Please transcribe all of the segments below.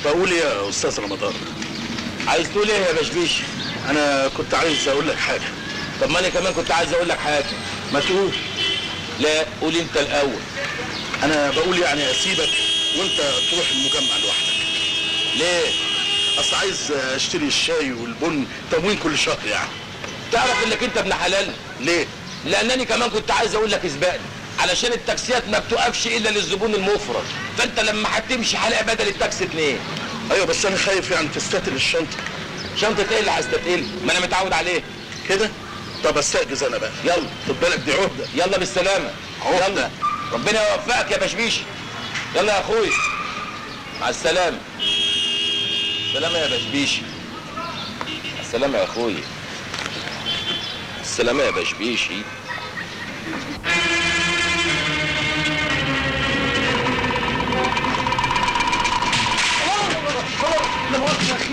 بقول ايه يا استاذ رمضان؟ عايز تقول ايه يا بشبيش؟ انا كنت عايز اقول لك حاجه. طب ما انا كمان كنت عايز اقول لك حاجه. ما تقول. لا قول انت الاول. انا بقول يعني اسيبك وانت تروح المجمع لوحدك. ليه؟ اصل عايز اشتري الشاي والبن تموين كل شهر يعني. تعرف انك انت ابن حلال؟ ليه؟ لانني كمان كنت عايز اقول لك اسبقني، علشان التاكسيات ما بتقفش الا للزبون المفرد، فانت لما هتمشي هلاقي بدل التاكسي 2. ايوه بس انا خايف يعني تستتقل الشنطه. شنطه ايه اللي هستتقل؟ ما انا متعود عليه كده. طب استأجز انا بقى. يلا خد بالك دي عهده. يلا بالسلامه. عهده. ربنا يوفقك يا بشبيشي. يلا يا اخوي مع السلامه. السلامه يا بشبيشي. السلامه يا اخوي. السلامه يا بشبيشي. لا مؤاخذة يا اخي.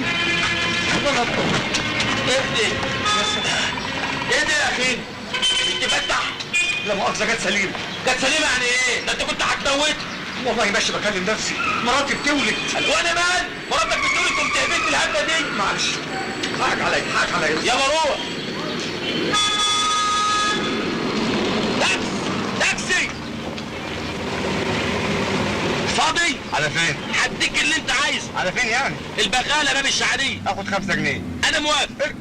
ايه ده يا اخي؟ مش تفتح؟ لا مؤاخذة جت سليمة. كانت سليمه يعني ايه؟ ده انت كنت هتموت. والله ماشي بكلم نفسي، مراتي بتولد. وانا مال؟ مراتك بتقول انتم بتهبلني الهبله دي. معلش حقك عليا حقك عليا. يلا روح. تاكسي فاضي؟ على فين؟ هديك اللي انت عايزه. على فين يعني؟ البغاله باب الشعريه. اخد 5 جنيه. انا موافق.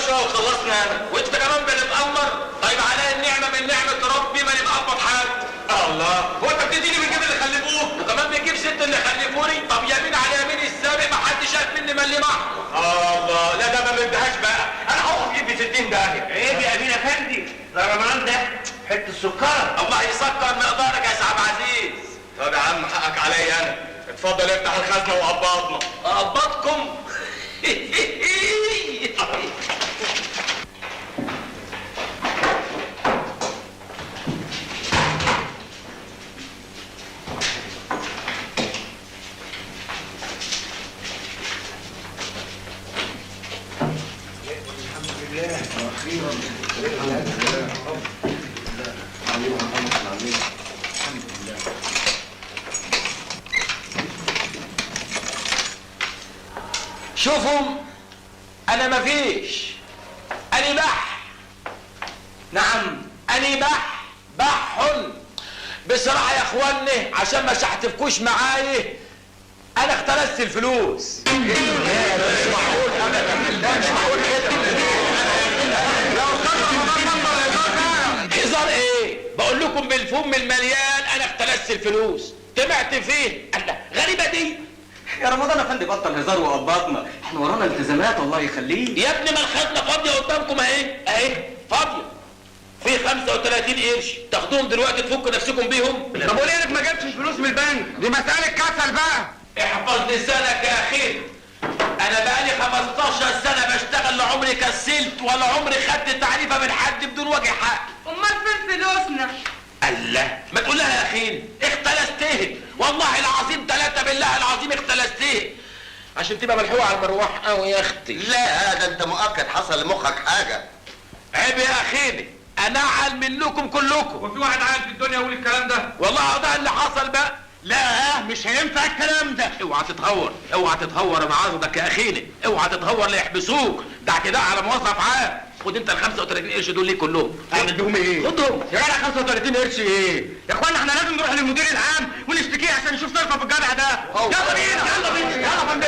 وخلصنا انا وانت كمان بنتأمر. طيب عليا النعمه من نعمه ربي ما نتقبض حاجه. الله هو انت بتديني من جيب اللي خلفوه وكمان بتجيب ست اللي خلفوني؟ طب يمين على يمين السابق ما حدش شاف مني ملي معه. الله لا ده ما بدهاش بقى. انا هاخد جيب 60 داهيه. عيب يا امين افندي، ده رمضان ده حته السكر. الله يسكر مقدارك يا سعد عزيز. طب يا عم حقك عليا انا. اتفضل افتح الخزنه وقبضنا. اقبضكم؟ شوفهم انا مفيش. اني بح. نعم اني بح بصراحه يا اخواني عشان ما شحتفكوش معايا انا اختلست الفلوس. مش معقول ابدا. مش معقول كده. هزار ايه؟ بقول لكم بالفم المليان انا اختلست الفلوس. طمعت فيه؟ الله، غريبه دي. يا رمضان افندي بطل هزار وقبضنا، احنا ورانا التزامات الله يخليك. يا ابني ما الخزنه فاضيه قدامكم اهي فاضيه. في 35 قرش تاخدوهم دلوقتي تفكوا نفسكم بيهم. طب وليه انك ما جبتش فلوس من البنك؟ دي مساله كسل بقى. احفظ لسانك يا اخي. انا بقالي 15 سنه بشتغل، لا عمري كسلت ولا عمري خدت تعريفه من حد بدون وجه حق. امال فين فلوسنا؟ الله، ما تقول لها يا اخي اختلستيه، والله العظيم 3 بالله العظيم اختلستيه عشان تبقى ملحوقه على المروح قوي يا اختي. لا ده انت مؤكد حصل لمخك حاجه. عيب يا اخيني، انا اعل منكم كلكم. وفي واحد عاقل في الدنيا يقول الكلام ده؟ والله ده اللي حصل بقى. لا مش هينفع الكلام ده. اوعى تتهور، اوعى تتهور، انا عاصدك يا اخيني، اوعى تتهور ليحبسوك، ده اعتداء على موظف عام. خد انت ال 35 قرش دول ليه كلهم؟ اعمل بيهم ايه؟ خدهم. يا جدع 35 قرش ايه؟ يا اخوانا احنا لازم نروح للمدير العام ونشتكيه عشان نشوف صرفه في الجدع ده. يلا بينا يلا بينا يلا يا فندم.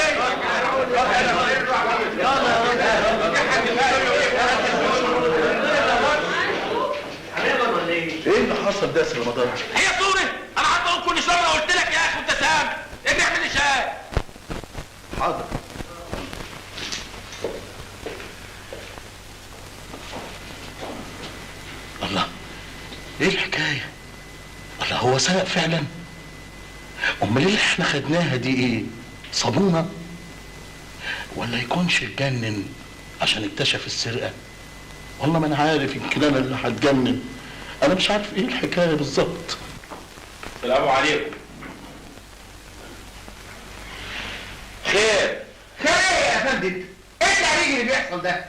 ايه اللي حصل ده يا سي رمضان؟ هي صورة؟ انا قعدت اقول كل شويه قلت لك يا اخي وانت سامع. ايه اعمل لي شاي. حاضر. الله، ايه الحكايه؟ الله، هو سرق فعلا؟ امال اللي احنا خدناها دي ايه؟ صابونه؟ ولا يكونش اتجنن عشان اكتشف السرقه؟ والله ما انا عارف، يمكن انا اللي هتجنن. انا مش عارف ايه الحكايه بالظبط. السلام عليكم. خير. خير ايه يا فندم؟ ايه التهريج اللي بيحصل ده؟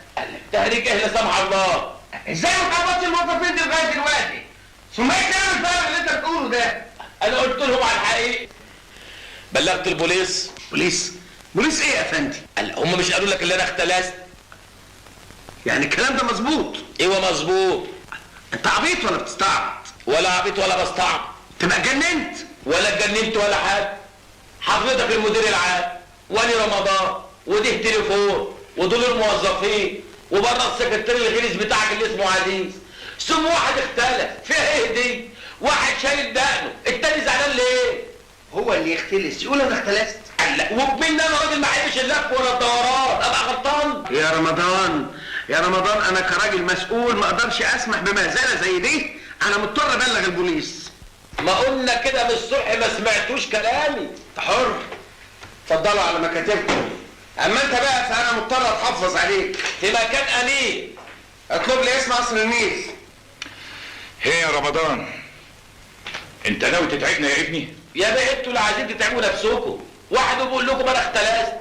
تهريج ايه لا سمح الله؟ ازاي ما تقبضش الموظفين دي لغايه دلوقتي؟ ثم ايه الكلام الفارغ اللي انت بتقوله ده؟ انا قلت لهم على الحقيقه. بلغت البوليس. بوليس؟ بوليس ايه يا فندم؟ هم مش قالوا لك اللي انا اختلست؟ يعني الكلام ده مظبوط؟ ايوه مظبوط. انت عبيط ولا بتستعبط؟ ولا عبيط ولا بستعبط. تبقى اتجننت؟ ولا اتجننت ولا حاجه. حضرتك المدير العام، واني رمضان، ودي تليفون، ودول الموظفين، وبره السكرتير الغليظ بتاعك اللي اسمه عزيز. ثم واحد اختلف، فيها ايه دي؟ واحد شايل دقنه، التاني زعلان ليه؟ هو اللي يختلس يقول انا اختلست؟ وبمين انا راجل ما احبش اللف ولا الدوران، ابقى غلطان؟ يا رمضان يا رمضان، انا كراجل مسؤول ما اقدرش اسمح بمهزله زي دي. انا مضطر ابلغ البوليس. ما قلنا كده من الصبح ما سمعتوش كلامي. انت حر، اتفضلوا على مكاتبكم. اما انت بقى فانا مضطر اتحفظ عليك في مكان امين. اطلب لي اسم قصر النيل. هي يا رمضان، انت ناوي تتعبنا يا ابني؟ يا بيه انتوا اللي عايزين تتعبوا نفسكم. واحد بيقول لكم انا اختلست،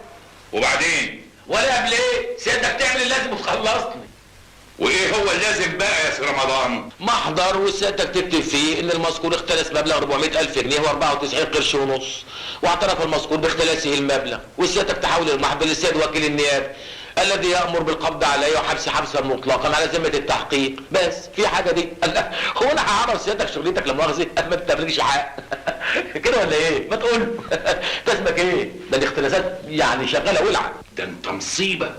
وبعدين؟ ولا قبل ايه؟ سيادتك تعمل اللازم وتخلصني. وايه هو اللازم بقى يا سي رمضان؟ محضر وسيادتك تكتب فيه ان المذكور اختلس مبلغ 400,000 جنيه و94 قرش ونص، واعترف المذكور باختلاسه المبلغ، وسيادتك تحول المحضر للسيد وكيل النيابه الذي يامر بالقبض عليه وحبس حبسا مطلقا على ذمه التحقيق. بس في حاجه دي؟ هو انا هعرف سيادتك شغلتك لا مؤاخذه ما تتفرجش حق كده ولا ايه؟ ما تقول ده اسمك ايه؟ ده الاختلاسات يعني شغاله ولعه. ده انت مصيبه.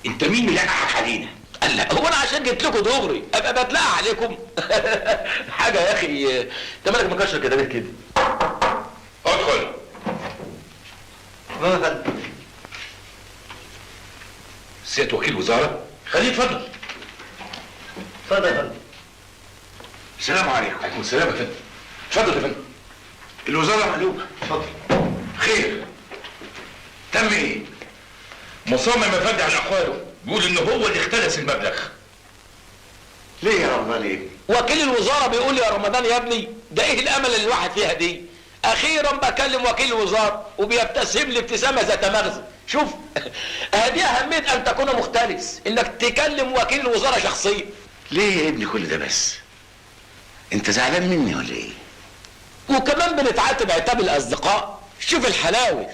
انت مين اللي لقحك علينا؟ لا هو انا عشان جيت لكم دغري ابقى بتلاقى عليكم؟ حاجه يا اخي، انت مالك مكشر كده ليه كده؟ ادخل. سيادة وكيل وزارة. خليه يتفضل. اتفضل يا فندم. السلام عليكم. وعليكم السلام يا فندم. اتفضل يا فندم. الوزارة مقلوبة. اتفضل. خير. تم ايه؟ مصمم يا فندم على اقواله، بيقول ان هو اللي اختلس المبلغ. ليه يا رمضان ليه؟ وكيل الوزاره بيقول لي يا رمضان يا ابني ده ايه الامل اللي الواحد فيها دي؟ اخيرا بكلم وكيل الوزاره وبيبتسم لي ابتسامه ذات مغزى. شوف هذه اهميه ان تكون مختلس، انك تكلم وكيل الوزاره شخصيا. ليه يا ابني كل ده بس؟ انت زعلان مني ولا ايه؟ وكمان بنتعاتب عتاب الاصدقاء. شوف الحلاوه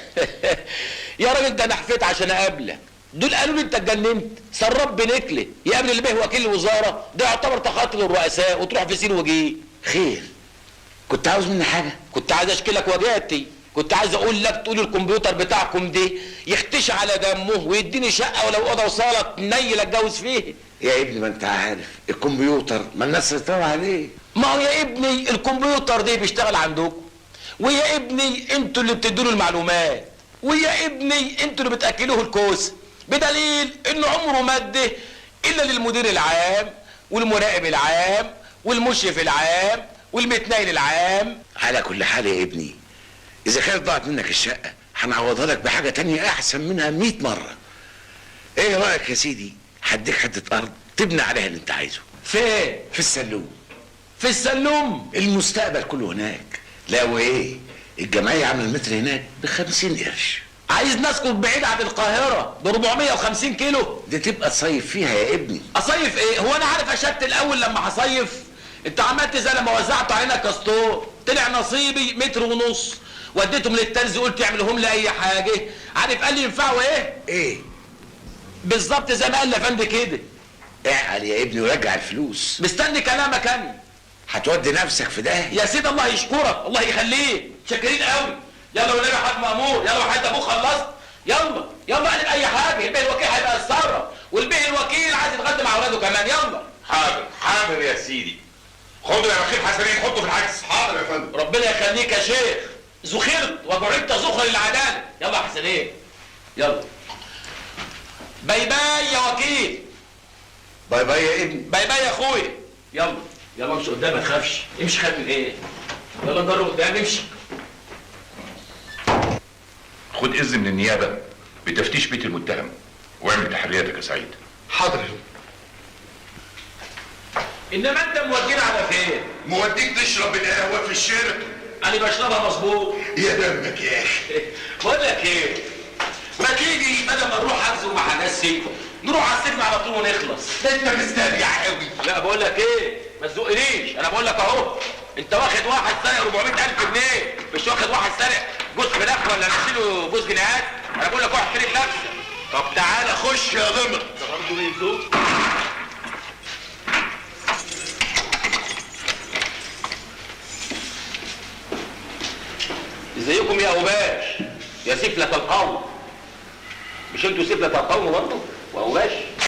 يا راجل ده انا حفيت عشان اقابلك. دول قالوا لي انت اتجننت، سراب بنكله يقابل اللي به وكيل الوزاره، ده يعتبر تخاطب الرؤساء وتروح في سين وجيه. خير، كنت عاوز مني حاجه؟ كنت عايز اشكلك وجهتي، كنت عايز اقول لك تقول الكمبيوتر بتاعكم ده يختشي على دمه ويديني شقه ولو اوضه وصاله تنيل اتجوز فيه. يا ابني ما انت عارف الكمبيوتر ما الناس سيطروا عليه. ما هو يا ابني الكمبيوتر ده بيشتغل عندكم ويا ابني انتوا اللي بتدوا له المعلومات، ويا ابني انتوا اللي بتاكلوه الكوسه، بدليل انه عمره ما ادى الا للمدير العام والمراقب العام والمشرف العام والمتنايل العام. على كل حال يا ابني، اذا كانت ضاعت منك الشقه هنعوضها لك بحاجه تانية احسن منها 100 مره. ايه رايك يا سيدي؟ هديك حته ارض تبني عليها اللي انت عايزه. فين؟ في السلوم. في السلوم؟ المستقبل كله هناك. لا وايه، الجمعيه عامله المتر هناك ب50 قرش. عايز نسكن بعيد عن القاهره ب 450 كيلو؟ دي تبقى تصيف فيها يا ابني. اصيف ايه؟ هو انا عارف اشت الاول لما هصيف؟ انت عملت زي لما وزعت علينا كاستور، طلع نصيبي متر ونص، وديتهم للترزي قلت يعملهم لي اي حاجه، عارف قال لي ينفعوا ايه؟ ايه؟ بالظبط زي ما قال لافندي كده. اعقل يا ابني ورجع الفلوس. مستني كلامك انا. هتودي نفسك في ده يا سيدي الله يشكرك، الله يخليك، شاكرين قوي. يلا والنبي يا حاج مأمور، يلا وحياة ابوك خلصت، يلا يلا اعمل اي حاجه، البيه الوكيل هيبقى يتصرف، والبيه الوكيل عايز يتغدى مع اولاده كمان، يلا. حاضر حاضر يا سيدي. خد يا بخيل حسنين حطه في العكس. حاضر يا فندم. ربنا يخليك يا شيخ، زخرت وجعلت زخر للعداله، يلا يا حسنين يلا. باي باي يا وكيل. باي باي يا ابني. باي باي يا اخويا. يلا يلا امشي قدام، ما تخافش، امشي، خايف من ايه؟ يلا نجرب قدام، امشي. خد اذن من النيابه بتفتيش بيت المتهم واعمل تحرياتك يا سعيد. حاضر يا فندم. انما انت مودينا على فين؟ موديك تشرب القهوه في الشارع. انا بشربها مظبوط. يا دمك يا اخي. بقول لك ايه؟ ما تيجي بدل ما نروح حجز وما حجزش نروح على السجن على طول ونخلص. ده انت مستريح قوي. لا بقول لك ايه؟ ما تزقنيش، انا بقول لك اهو، انت واخد واحد سارق 400,000 جنيه، مش واخد واحد سارق جوز فراخ ولا نشيله جوز جنيهات. انا بقول لك واحد كريم نفسك. طب تعالى خش يا ضمر. انت برضه بيزوق. ازيكم يا اوباش؟ يا سفلة القوم. مش انتوا سفلة القوم برضه؟ واوباش؟